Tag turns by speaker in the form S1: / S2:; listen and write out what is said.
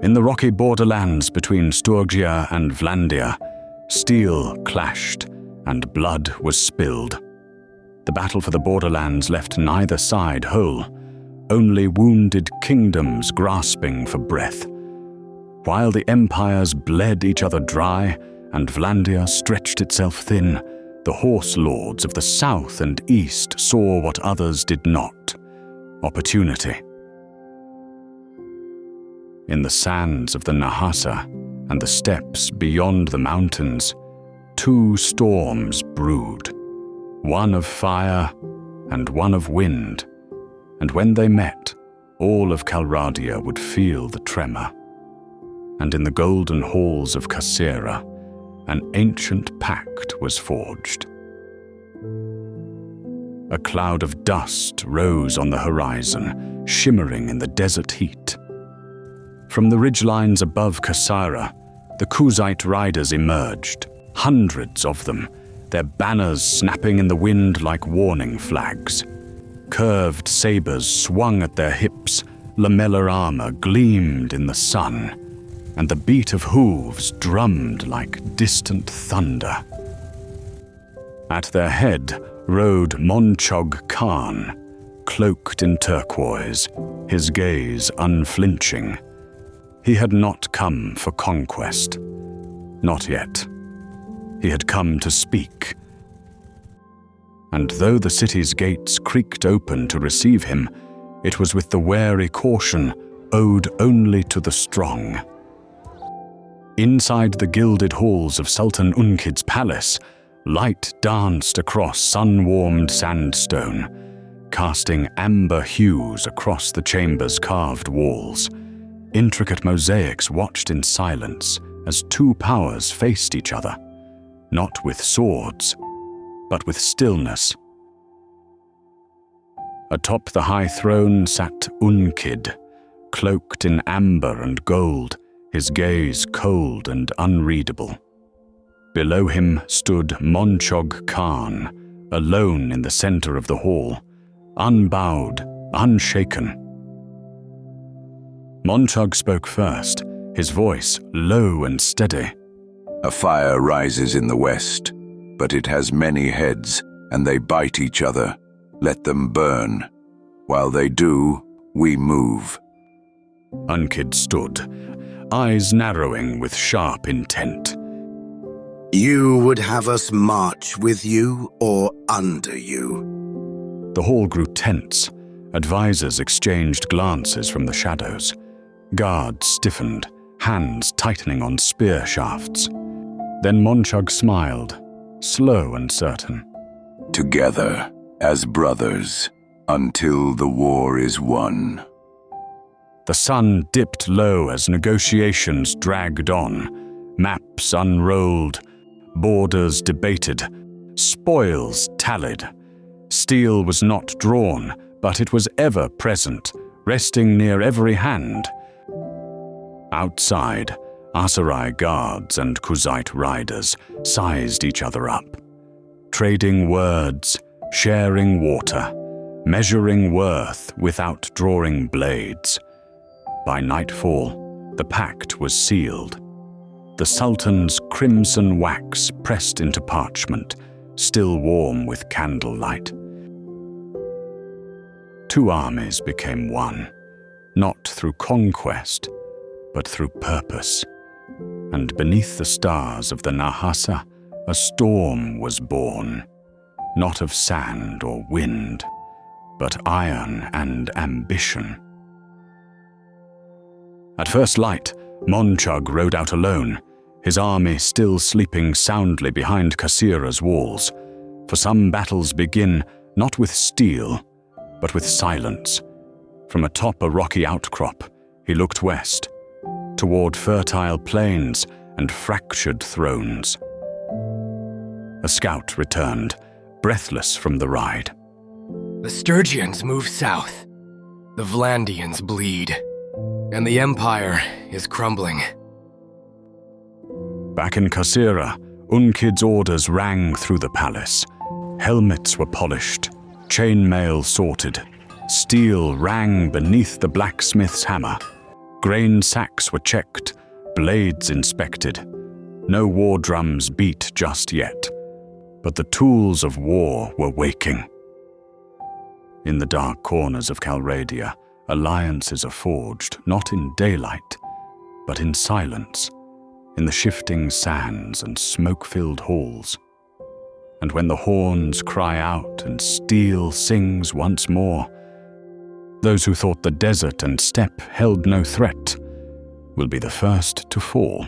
S1: In the rocky borderlands between Sturgia and Vlandia, steel clashed and blood was spilled. The battle for the borderlands left neither side whole, only wounded kingdoms grasping for breath. While the empires bled each other dry and Vlandia stretched itself thin, the Horselords of the south and east saw what others did not: opportunity. In the sands of the Nahasa and the steppes beyond the mountains, two storms brewed, one of fire and one of wind, and when they met, all of Calradia would feel the tremor. And in the golden halls of Kasera, an ancient pact was forged. A cloud of dust rose on the horizon, shimmering in the desert heat. From the ridgelines above Kasera, the Khuzait riders emerged, hundreds of them, their banners snapping in the wind like warning flags. Curved sabers swung at their hips, lamellar armor gleamed in the sun, and the beat of hooves drummed like distant thunder. At their head rode Monchug Khan, cloaked in turquoise, his gaze unflinching. He had not come for conquest. Not yet. He had come to speak. And though the city's gates creaked open to receive him, it was with the wary caution owed only to the strong. Inside the gilded halls of Sultan Unqid's palace, light danced across sun-warmed sandstone, casting amber hues across the chamber's carved walls. Intricate mosaics watched in silence as two powers faced each other, not with swords, but with stillness. Atop the high throne sat Unqid, cloaked in amber and gold, his gaze cold and unreadable. Below him stood Monchug Khan, alone in the center of the hall, unbowed, unshaken. Monchug spoke first, his voice low and steady.
S2: A fire rises in the west, but it has many heads, and they bite each other. Let them burn. While they do, we move.
S1: Unqid stood, eyes narrowing with sharp intent.
S3: You would have us march with you or under you?
S1: The hall grew tense. Advisors exchanged glances from the shadows. Guards stiffened, hands tightening on spear shafts. Then Monchug smiled, slow and certain.
S2: Together, as brothers, until the war is won.
S1: The sun dipped low as negotiations dragged on, maps unrolled, borders debated, spoils tallied. Steel was not drawn, but it was ever present, resting near every hand. Outside, Aserai guards and Khuzait riders sized each other up, trading words, sharing water, measuring worth without drawing blades. By nightfall, the pact was sealed. The Sultan's crimson wax pressed into parchment, still warm with candlelight. Two armies became one, not through conquest, but through purpose. And beneath the stars of the Nahasa, a storm was born, not of sand or wind, but iron and ambition. At first light, Monchug rode out alone, his army still sleeping soundly behind Kasera's walls. For some battles begin not with steel, but with silence. From atop a rocky outcrop, he looked west, toward fertile plains and fractured thrones. A scout returned, breathless from the ride.
S4: The Sturgians move south, the Vlandians bleed, and the Empire is crumbling.
S1: Back in Kasera, Unqid's orders rang through the palace. Helmets were polished, chainmail sorted, steel rang beneath the blacksmith's hammer. Grain sacks were checked, blades inspected. No war drums beat just yet, but the tools of war were waking. In the dark corners of Calradia, alliances are forged, not in daylight, but in silence, in the shifting sands and smoke-filled halls. And when the horns cry out and steel sings once more, those who thought the desert and steppe held no threat will be the first to fall.